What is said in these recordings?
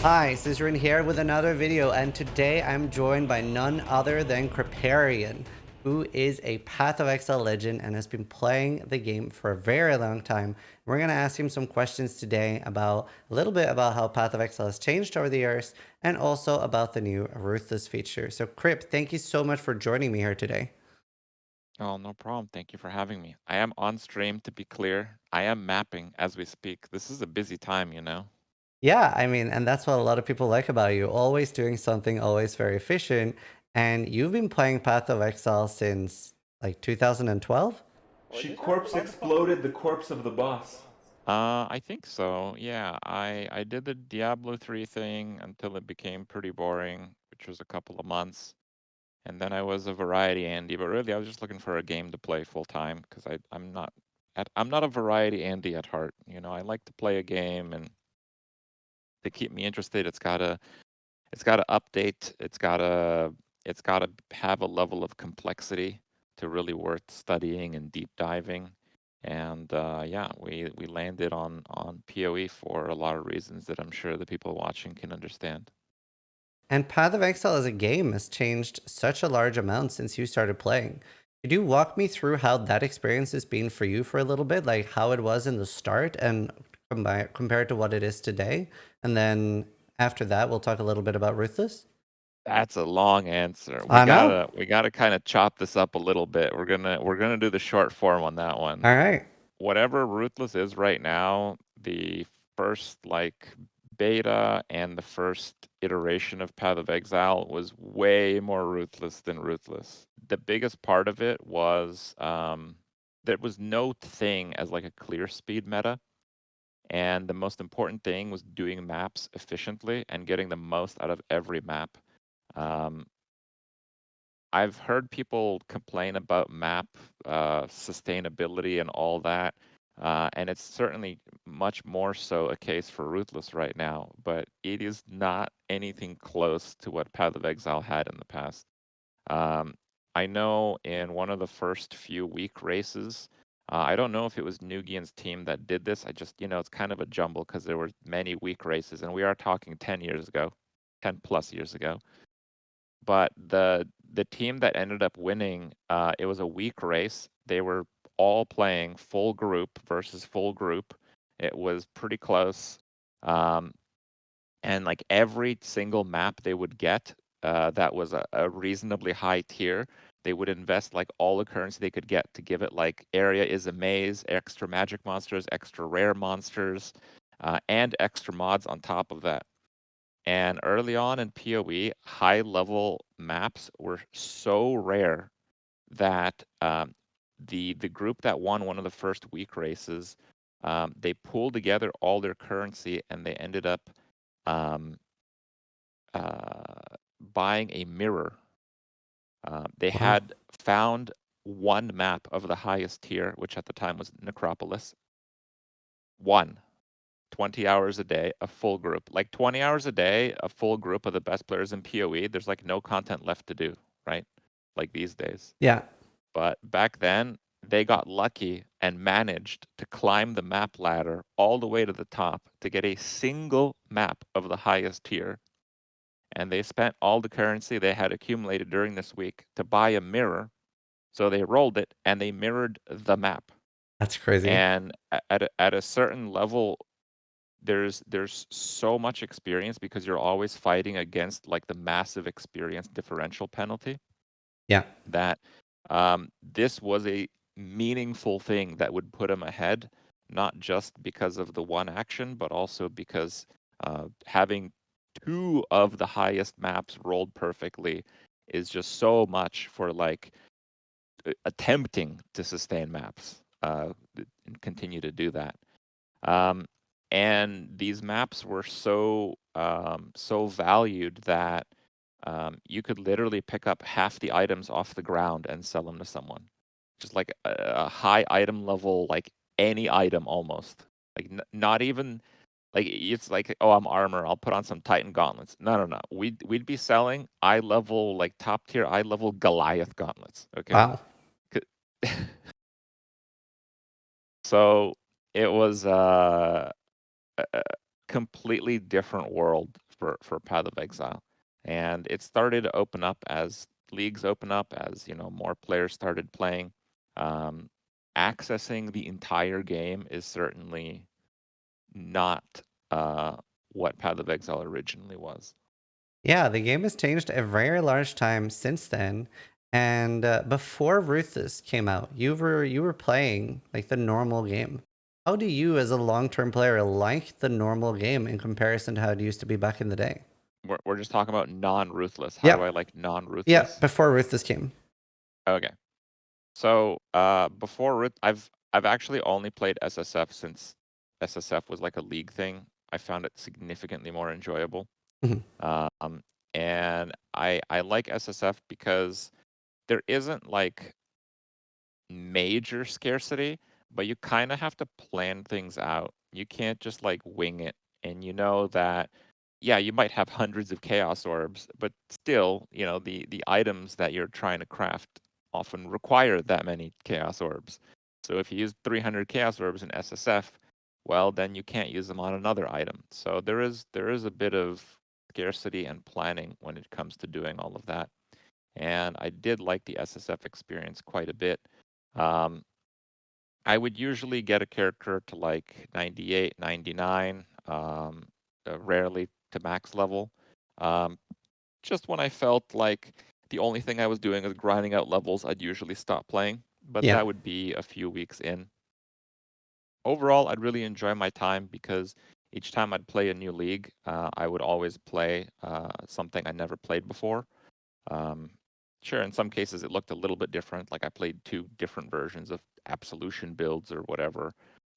Hi, Zizaran here with another video, and today I'm joined by none other than Kripp, who is a Path of Exile legend and has been playing the game for a very long time. We're going to ask him some questions today about a little bit about how Path of Exile has changed over the years and also about the new Ruthless feature. So Kripp, thank you so much for joining me here today. Oh, no problem. Thank you for having me. I am on stream, to be clear. I am mapping as we speak. This is a busy time, you know? Yeah, I mean, and that's what a lot of people like about you. Always doing something, always very efficient. And you've been playing Path of Exile since like 2012? She corpse exploded the corpse of the boss. I think so. Yeah, I did the Diablo 3 thing until it became pretty boring, which was a couple of months. And then I was a variety Andy, but really I was just looking for a game to play full time because I'm not a variety Andy at heart. You know, I like to play a game and to keep me interested, it's gotta update. It's gotta have a level of complexity to really worth studying and deep diving. And yeah, we landed on PoE for a lot of reasons that I'm sure the people watching can understand. And Path of Exile as a game has changed such a large amount since you started playing. Could you walk me through how that experience has been for you for a little bit? Like how it was in the start and compared to what it is today? And then after that, we'll talk a little bit about Ruthless. That's a long answer. We I know. gotta we gotta kind of chop this up a little bit. We're gonna do the short form on that one. All right. Whatever Ruthless is right now, the first like beta and the first iteration of Path of Exile was way more ruthless than Ruthless. The biggest part of it was there was no thing as like a clear speed meta, and the most important thing was doing maps efficiently and getting the most out of every map. Um, I've heard people complain about map sustainability and all that, and it's certainly much more so a case for Ruthless right now, but it is not anything close to what Path of Exile had in the past. Um, I know in one of the first few week races, I don't know if it was Nugian's team that did this. I just, it's kind of a jumble because there were many week races, and we are talking 10 years ago, 10 plus years ago. But the team that ended up winning, it was a weak race. They were all playing full group versus full group. It was pretty close. Um, and like every single map they would get that was a reasonably high tier, they would invest like all the currency they could get to give it like area is a maze, extra magic monsters, extra rare monsters, and extra mods on top of that. And early on in PoE, high level maps were so rare that the group that won one of the first week races, they pulled together all their currency and they ended up um, buying a mirror. They Wow. had found one map of the highest tier, which at the time was Necropolis. One. 20 hours a day, a full group. Like 20 hours a day, a full group of the best players in PoE, there's like no content left to do, right? Like these days. Yeah. But back then, they got lucky and managed to climb the map ladder all the way to the top to get a single map of the highest tier. And they spent all the currency they had accumulated during this week to buy a mirror. So they rolled it and they mirrored the map. That's crazy. And at a certain level, there's so much experience because you're always fighting against like the massive experience differential penalty Yeah. that this was a meaningful thing that would put him ahead, not just because of the one action, but also because having two of the highest maps rolled perfectly is just so much for like attempting to sustain maps and continue to do that. Um, and these maps were so valued that you could literally pick up half the items off the ground and sell them to someone. Just like a high item level, like any item almost. Like not even like it's like, oh, I'm armor, I'll put on some Titan gauntlets. No. We'd be selling eye level, like top tier eye level Goliath gauntlets. Okay. Wow. So it was a completely different world for Path of Exile, and it started to open up as leagues open up, as more players started playing. Accessing the entire game is certainly not what Path of Exile originally was. Yeah, the game has changed a very large time since then. And before Ruthless came out, you were playing like the normal game. How do you, as a long-term player, like the normal game in comparison to how it used to be back in the day? We're just talking about non-ruthless. How do I Yep. like Yeah, non-ruthless? before Ruthless came. Okay. So before I've actually only played SSF since SSF was like a league thing. I found it significantly more enjoyable. Mhm. And I like SSF because there isn't like major scarcity, but you kind of have to plan things out. You can't just like wing it. And you know that, yeah, you might have hundreds of chaos orbs, but still, the items that you're trying to craft often require that many chaos orbs. So if you use 300 chaos orbs in SSF, well, then you can't use them on another item. So there is a bit of scarcity and planning when it comes to doing all of that. And I did like the SSF experience quite a bit. I would usually get a character to like 98, 99, rarely to max level. Just when I felt like the only thing I was doing was grinding out levels, I'd usually stop playing, but Yeah. that would be a few weeks in. Overall, I'd really enjoy my time because each time I'd play a new league, I would always play something I never played before. Um, sure, in some cases it looked a little bit different, like I played 2 different versions of Absolution builds or whatever.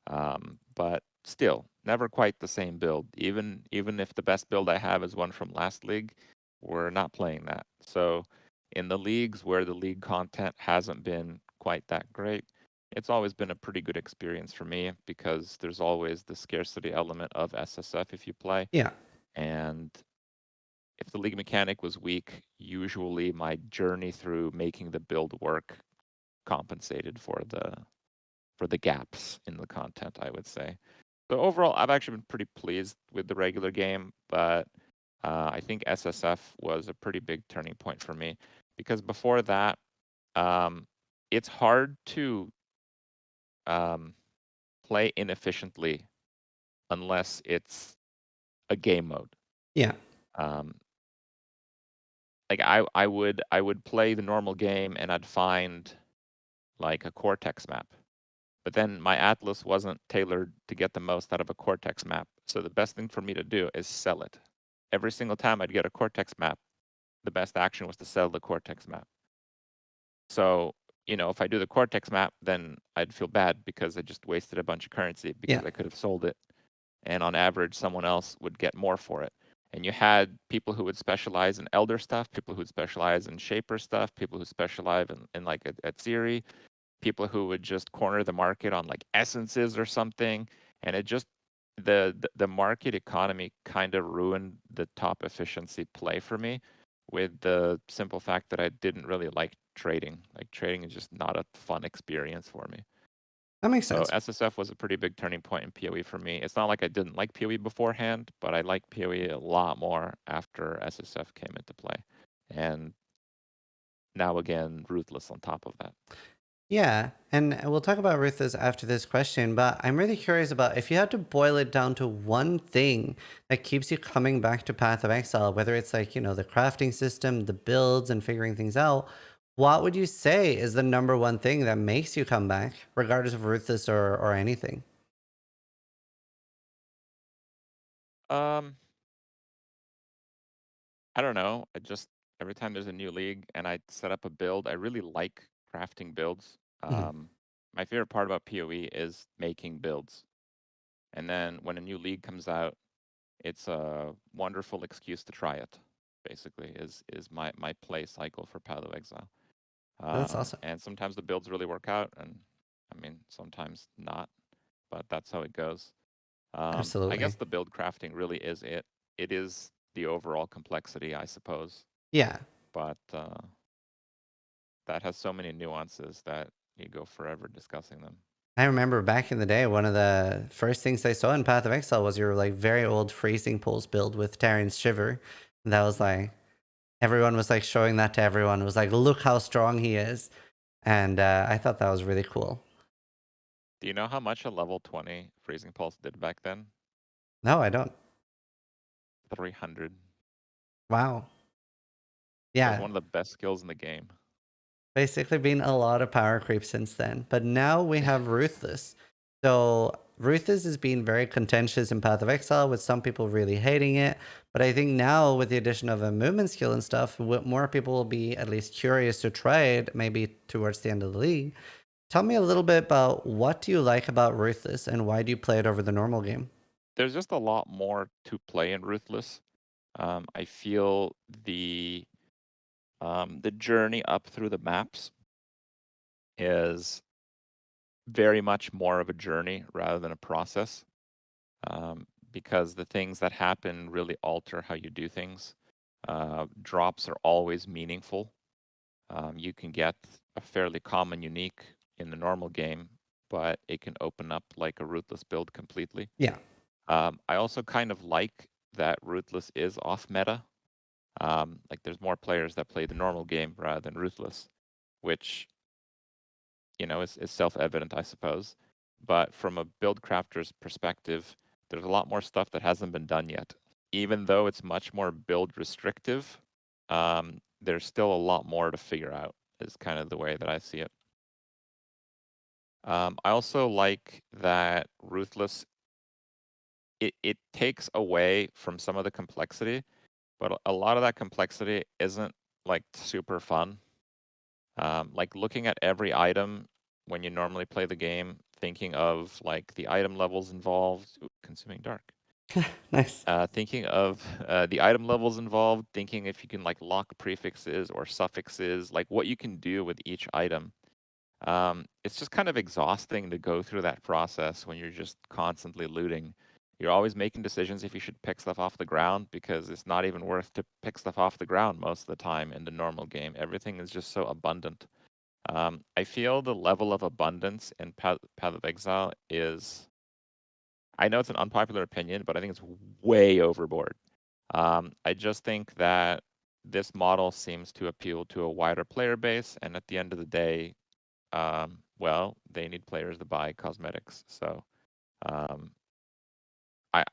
But still, never quite the same build. Even if the best build I have is one from last league, we're not playing that. So in the leagues where the league content hasn't been quite that great, it's always been a pretty good experience for me because there's always the scarcity element of SSF if you play. Yeah. And if the league mechanic was weak, usually my journey through making the build work compensated for the gaps in the content, I would say. So overall, I've actually been pretty pleased with the regular game, but I think SSF was a pretty big turning point for me because before that, it's hard to play inefficiently unless it's a game mode. Yeah. Um, like I would play the normal game and I'd find like a Cortex map. But then my Atlas wasn't tailored to get the most out of a Cortex map. So the best thing for me to do is sell it. Every single time I'd get a Cortex map, the best action was to sell the Cortex map. So, if I do the Cortex map, then I'd feel bad because I just wasted a bunch of currency because Yeah. I could have sold it. And on average, someone else would get more for it. And you had people who would specialize in Elder stuff, people who would specialize in Shaper stuff, people who specialize in like at Siri, people who would just corner the market on like essences or something, and it just the market economy kind of ruined the top efficiency play for me with the simple fact that I didn't really like trading. Like trading is just not a fun experience for me. That makes So sense. SSF was a pretty big turning point in PoE for me. It's not like I didn't like PoE beforehand, but I liked PoE a lot more after SSF came into play. And now again, Ruthless on top of that. Yeah, and we'll talk about Ruthless after this question, but I'm really curious about if you had to boil it down to one thing that keeps you coming back to Path of Exile, whether it's like, the crafting system, the builds, and figuring things out, what would you say is the number one thing that makes you come back, regardless of Ruthless or anything? Um, I don't know. I just every time there's a new league and I set up a build, I really like crafting builds. Mhm. My favorite part about PoE is making builds. And then when a new league comes out, it's a wonderful excuse to try it. Basically, is my play cycle for Path of Exile. That's awesome. And sometimes the builds really work out, and I mean sometimes not, but that's how it goes. I guess Absolutely. the build crafting really is it. It is the overall complexity, I suppose. Yeah. But that has so many nuances that you go forever discussing them. I remember back in the day, one of the first things I saw in Path of Exile was your like very old freezing pulse build with Tarian's Shiver. And that was like everyone was like showing that to everyone. It was like, look how strong he is. And I thought that was really cool. Do you know how much a level 20 Freezing Pulse did back then? No, I don't. 300. Wow. That was Yeah. one of the best skills in the game. Basically been a lot of power creep since then. But now we have Ruthless. So Ruthless has been very contentious in Path of Exile, with some people really hating it. But I think now with the addition of a movement skill and stuff, more people will be at least curious to try it, maybe towards the end of the league. Tell me a little bit about what do you like about Ruthless and why do you play it over the normal game? There's just a lot more to play in Ruthless. I feel the journey up through the maps is very much more of a journey rather than a process, because the things that happen really alter how you do things. Drops are always meaningful. You can get a fairly common unique in the normal game, but it can open up like a Ruthless build completely. Yeah. I also kind of like that Ruthless is off meta. Like there's more players that play the normal game rather than Ruthless, which, you know, is self-evident, I suppose. But from a build crafter's perspective, there's a lot more stuff that hasn't been done yet. Even though it's much more build restrictive, there's still a lot more to figure out, is kind of the way that I see it. I also like that Ruthless, it takes away from some of the complexity, but a lot of that complexity isn't like super fun. Like looking at every item when you normally play the game, thinking of like the item levels involved. Ooh, consuming dark. Nice. Thinking of the item levels involved, thinking if you can like lock prefixes or suffixes, like what you can do with each item. It's just kind of exhausting to go through that process when you're just constantly looting. You're always making decisions if you should pick stuff off the ground, because it's not even worth to pick stuff off the ground most of the time in the normal game. Everything is just so abundant. I feel the level of abundance in Path of Exile is, I know it's an unpopular opinion, but I think it's way overboard. I just think that this model seems to appeal to a wider player base, and at the end of the day, well, they need players to buy cosmetics. So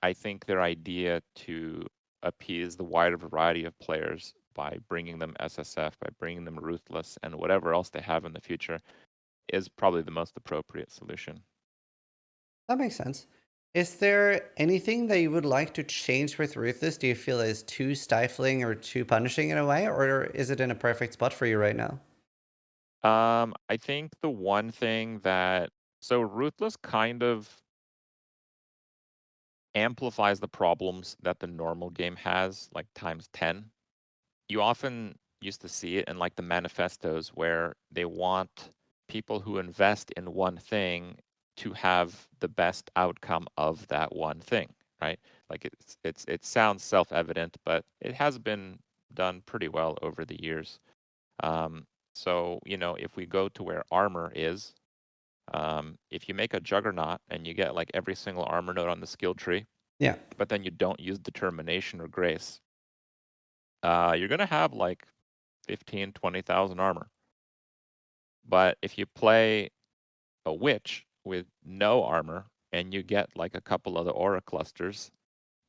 I think their idea to appease the wider variety of players by bringing them SSF, by bringing them Ruthless, and whatever else they have in the future is probably the most appropriate solution. That makes sense. Is there anything that you would like to change with Ruthless? Do you feel is too stifling or too punishing in a way, or is it in a perfect spot for you right now? I think the one thing that, so Ruthless kind of amplifies the problems that the normal game has, like times 10. You often used to see it in like the manifestos where they want people who invest in one thing to have the best outcome of that one thing, right? Like it sounds self-evident, but it has been done pretty well over the years. So, you know, if we go to where armor is, if you make a juggernaut and you get like every single armor node on the skill tree, Yeah. but then you don't use determination or grace, you're going to have like 15, 20,000 armor. But if you play a witch with no armor and you get like a couple of the aura clusters,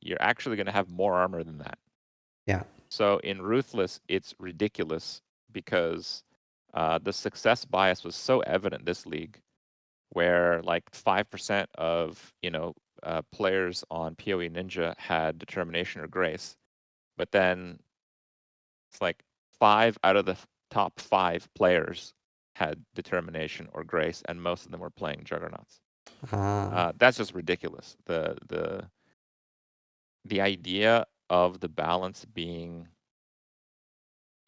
you're actually going to have more armor than that. Yeah. So in Ruthless, it's ridiculous because the success bias was so evident this league, where like 5% of, you know, players on PoE Ninja had determination or grace, but then it's like 5 out of the top 5 players had determination or grace, and most of them were playing juggernauts. That's just ridiculous. The idea of the balance being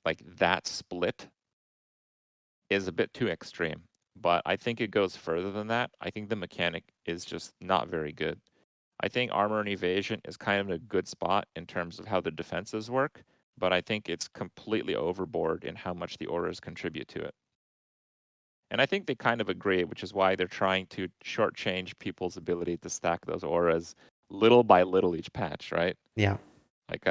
like that split is a bit too extreme, but I think it goes further than that. I think the mechanic is just not very good. I think armor and evasion is kind of in a good spot in terms of how the defenses work, but I think it's completely overboard in how much the auras contribute to it. And I think they kind of agree, which is why they're trying to shortchange people's ability to stack those auras little by little each patch, right? Yeah. Like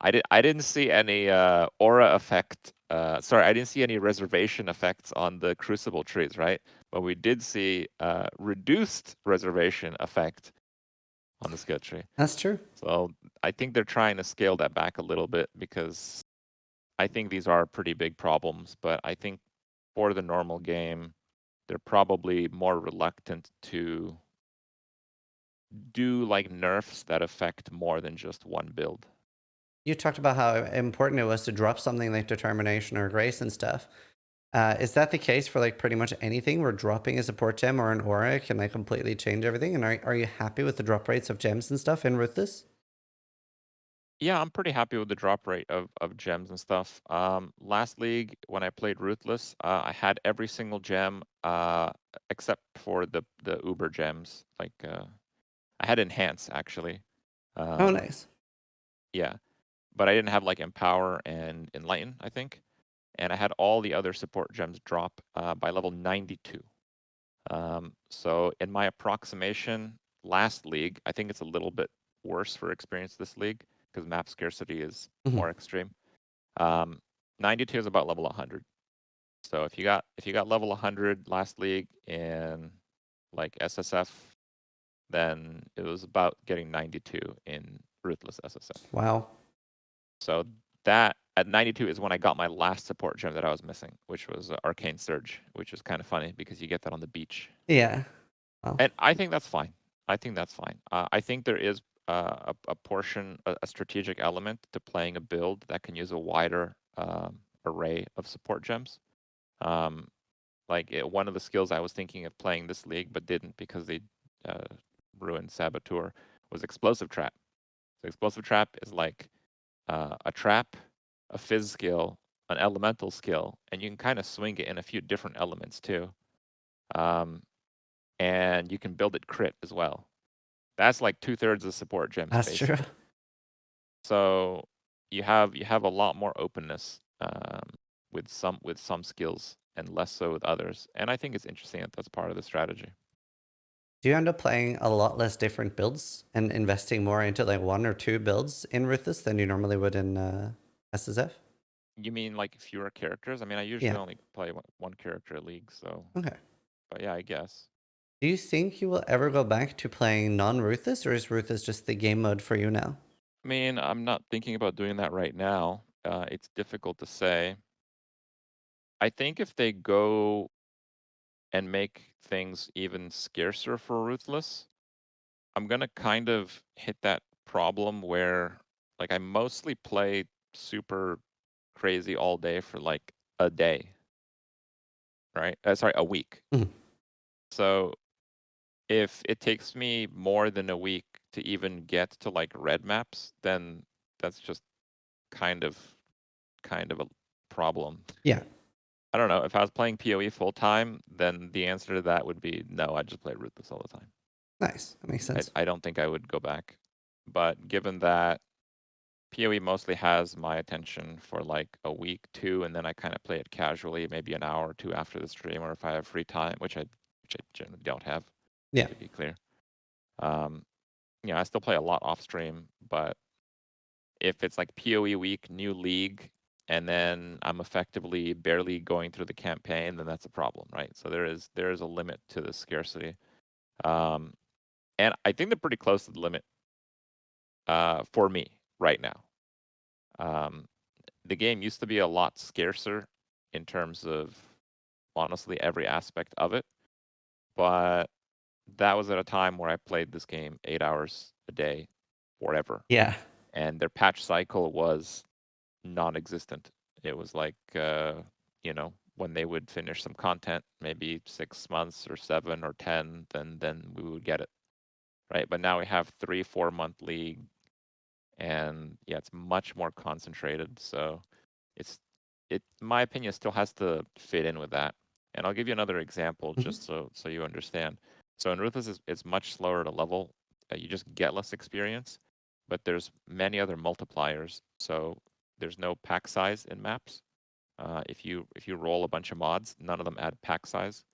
I didn't see any aura effect. Sorry, I didn't see any reservation effects on the crucible trees, right? But we did see reduced reservation effect on the skill tree. That's true. So I think they're trying to scale that back a little bit because I think these are pretty big problems. But I think for the normal game, they're probably more reluctant to do like nerfs that affect more than just one build. You talked about how important it was to drop something like Determination or Grace and stuff. Is that the case for like pretty much anything where dropping a support gem or an aura can like completely change everything? And are you happy with the drop rates of gems and stuff in Ruthless? Yeah, I'm pretty happy with the drop rate of gems and stuff. Last league when I played Ruthless, I had every single gem except for the Uber gems. Like I had Enhance actually. Oh, nice. Yeah, but I didn't have like Empower and Enlighten, I think. And I had all the other support gems drop by level 92. So in my approximation last league, I think it's a little bit worse for experience this league because map scarcity is more extreme. 92 is about level 100. So if you got level 100 last league in like SSF, then it was about getting 92 in Ruthless SSF. Wow. So that at 92 is when I got my last support gem that I was missing, which was Arcane Surge, which is kind of funny because you get that on the beach. Yeah. Wow. And I think that's fine. I think that's fine. I think there is a portion, a strategic element to playing a build that can use a wider array of support gems. One of the skills I was thinking of playing this league but didn't because they ruined Saboteur was Explosive Trap. So Explosive Trap is like a trap, a fizz skill, an elemental skill, and you can kind of swing it in a few different elements too. And you can build it crit as well. That's like 2/3 of support gems. That's basically. true. So you have a lot more openness with some skills and less so with others. And I think it's interesting that that's part of the strategy. Do you end up playing a lot less different builds and investing more into like one or two builds in Ruthless than you normally would in SSF? You mean like fewer characters? I mean, I usually only play one character a league, so. Okay. But yeah, I guess. Do you think you will ever go back to playing non-Ruthless, or is Ruthless just the game mode for you now? I mean, I'm not thinking about doing that right now. It's difficult to say. I think if they go and make things even scarcer for Ruthless, I'm gonna kind of hit that problem where like I mostly play super crazy all day for like a day, right? Sorry, a week. Mhm. So if it takes me more than a week to even get to like red maps, then that's just kind of a problem. Yeah. I don't know. If I was playing PoE full time, then the answer to that would be no. I just play Ruthless all the time. Nice. That makes sense. I don't think I would go back. But given that PoE mostly has my attention for like a week, two, and then I kind of play it casually, maybe an hour or two after the stream, or if I have free time, which I generally don't have. Yeah. To be clear. I still play a lot off stream, but if it's like PoE week, new league, and then I'm effectively barely going through the campaign, then that's a problem, right? So there is a limit to the scarcity, and I think they're pretty close to the limit for me right now. The game used to be a lot scarcer in terms of honestly every aspect of it, but that was at a time where I played this game 8 hours a day, forever. Yeah. And their patch cycle was non-existent. It was like, when they would finish some content, maybe 6 months or 7 or 10, then we would get it, right? But now we have 3-4 month league, and yeah, it's much more concentrated. So in my opinion, still has to fit in with that. And I'll give you another example just so you understand. So in Ruthless, it's much slower to level. You just get less experience, but there's many other multipliers. So there's no pack size in maps. If you roll a bunch of mods, none of them add pack size.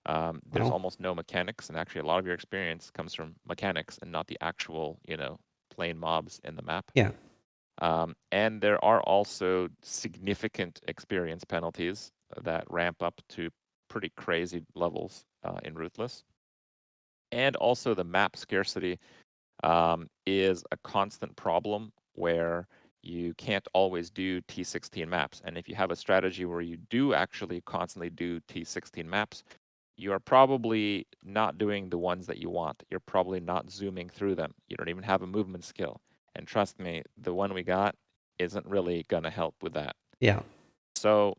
There's Wow. almost no mechanics, and actually a lot of your experience comes from mechanics and not the actual, plain mobs in the map. Yeah. And there are also significant experience penalties that ramp up to pretty crazy levels in Ruthless. And also the map scarcity is a constant problem where you can't always do T16 maps. And if you have a strategy where you do actually constantly do T16 maps, you are probably not doing the ones that you want. You're probably not zooming through them. You don't even have a movement skill. And trust me, the one we got isn't really going to help with that. Yeah. So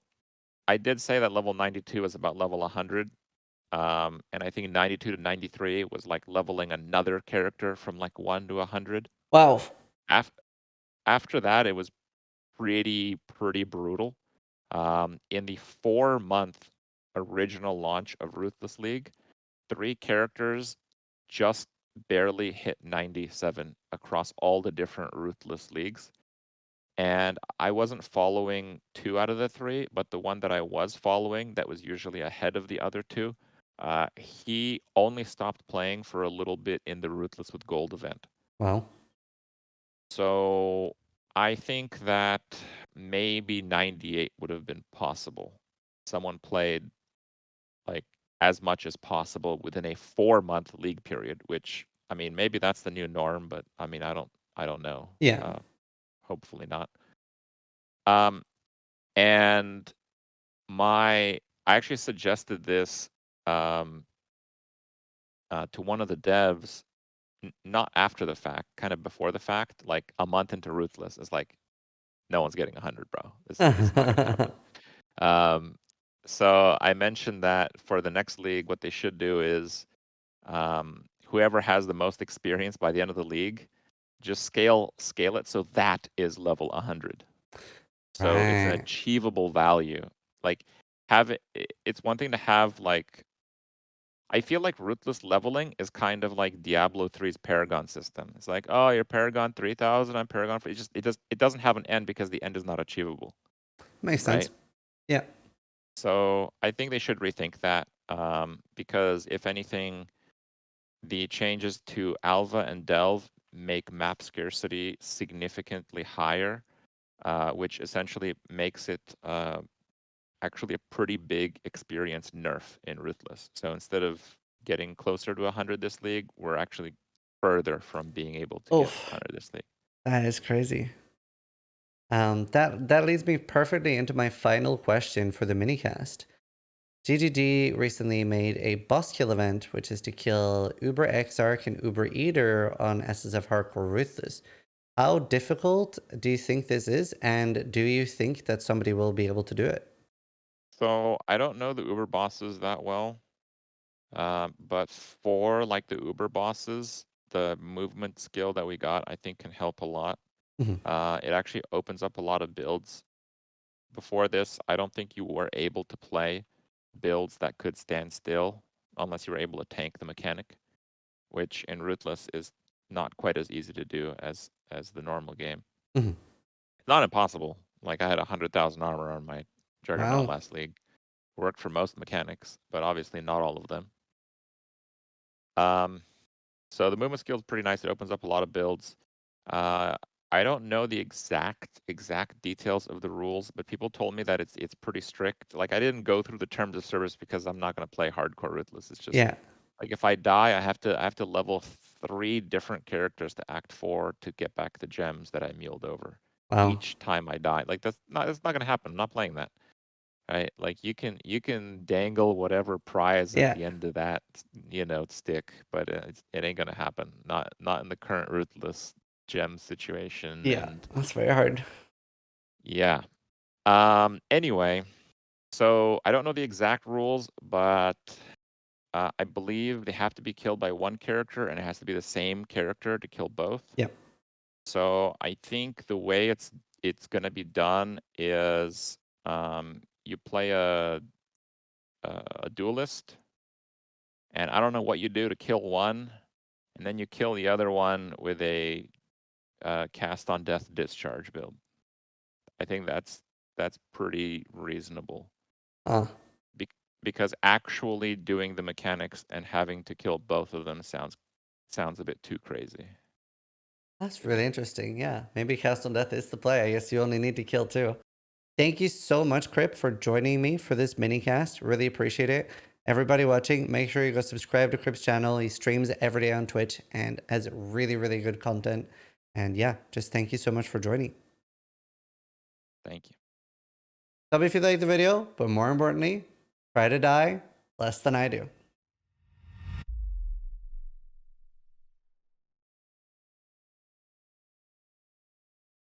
I did say that level 92 is about level 100. And I think 92 to 93 was like leveling another character from like 1 to 100. Wow. After that, it was pretty brutal. In the 4-month original launch of Ruthless League, 3 characters just barely hit 97 across all the different Ruthless leagues. And I wasn't following 2 out of the 3, but the one that I was following that was usually ahead of the other 2, he only stopped playing for a little bit in the Ruthless with Gold event. Wow. So I think that maybe 98 would have been possible. Someone played like as much as possible within a 4-month league period, which I mean maybe that's the new norm, but I mean I don't know. Yeah. Hopefully not. And I actually suggested this to one of the devs, not after the fact, kind of before the fact, like a month into Ruthless. It's like, no one's getting 100, bro. This is not going to happen. So I mentioned that for the next league, what they should do is whoever has the most experience by the end of the league, just scale it so that is level 100. So it's an Right. achievable value. Like it's one thing to have like I feel like Ruthless leveling is kind of like Diablo 3's Paragon system. It's like, oh, you're Paragon 3000, I'm Paragon 4. It doesn't have an end because the end is not achievable. Makes sense. Right? Yeah. So I think they should rethink that because if anything, the changes to Alva and Delve make map scarcity significantly higher, which essentially makes it actually a pretty big experience nerf in Ruthless. So instead of getting closer to 100 this league, we're actually further from being able to get Oof. 100 this league. That is crazy. That leads me perfectly into my final question for the minicast. GGG recently made a boss kill event, which is to kill Uber Exarch and Uber Eater on SSF Hardcore Ruthless. How difficult do you think this is, and do you think that somebody will be able to do it? So I don't know the Uber bosses that well, but for like the Uber bosses, the movement skill that we got, I think can help a lot. Mhm. It actually opens up a lot of builds. Before this, I don't think you were able to play builds that could stand still unless you were able to tank the mechanic, which in Ruthless is not quite as easy to do as the normal game. Mhm. It's not impossible. Like I had 100,000 armor on my Juggernaut Wow. last league. Worked for most mechanics, but obviously not all of them. So the movement skill is pretty nice. It opens up a lot of builds. I don't know the exact details of the rules, but people told me that it's pretty strict. Like I didn't go through the terms of service because I'm not going to play hardcore Ruthless. It's just Yeah. like if I die, I have to level 3 different characters to Act 4 to get back the gems that I muled over Wow. each time I die. Like that's not going to happen. I'm not playing that. Right? Like you can dangle whatever prize at Yeah. the end of that, stick, but it ain't gonna happen. Not in the current Ruthless gem situation. Yeah. And That's very hard. yeah. Anyway, so I don't know the exact rules, but I believe they have to be killed by one character, and it has to be the same character to kill both. Yeah. So I think the way it's gonna be done is you play a duelist, and I don't know what you do to kill one, and then you kill the other one with a cast on death discharge build. I think that's that's pretty reasonable. Oh, Because actually doing the mechanics and having to kill both of them sounds a bit too crazy. that's really interesting. Yeah, maybe Cast on Death is the play. I guess you only need to kill 2. Thank you so much, Kripp, for joining me for this mini cast. Really appreciate it. Everybody watching, make sure you go subscribe to Kripp's channel. He streams every day on Twitch and has really, really good content. And yeah, just thank you so much for joining. Thank you. Tell me if you liked the video, but more importantly, try to die less than I do.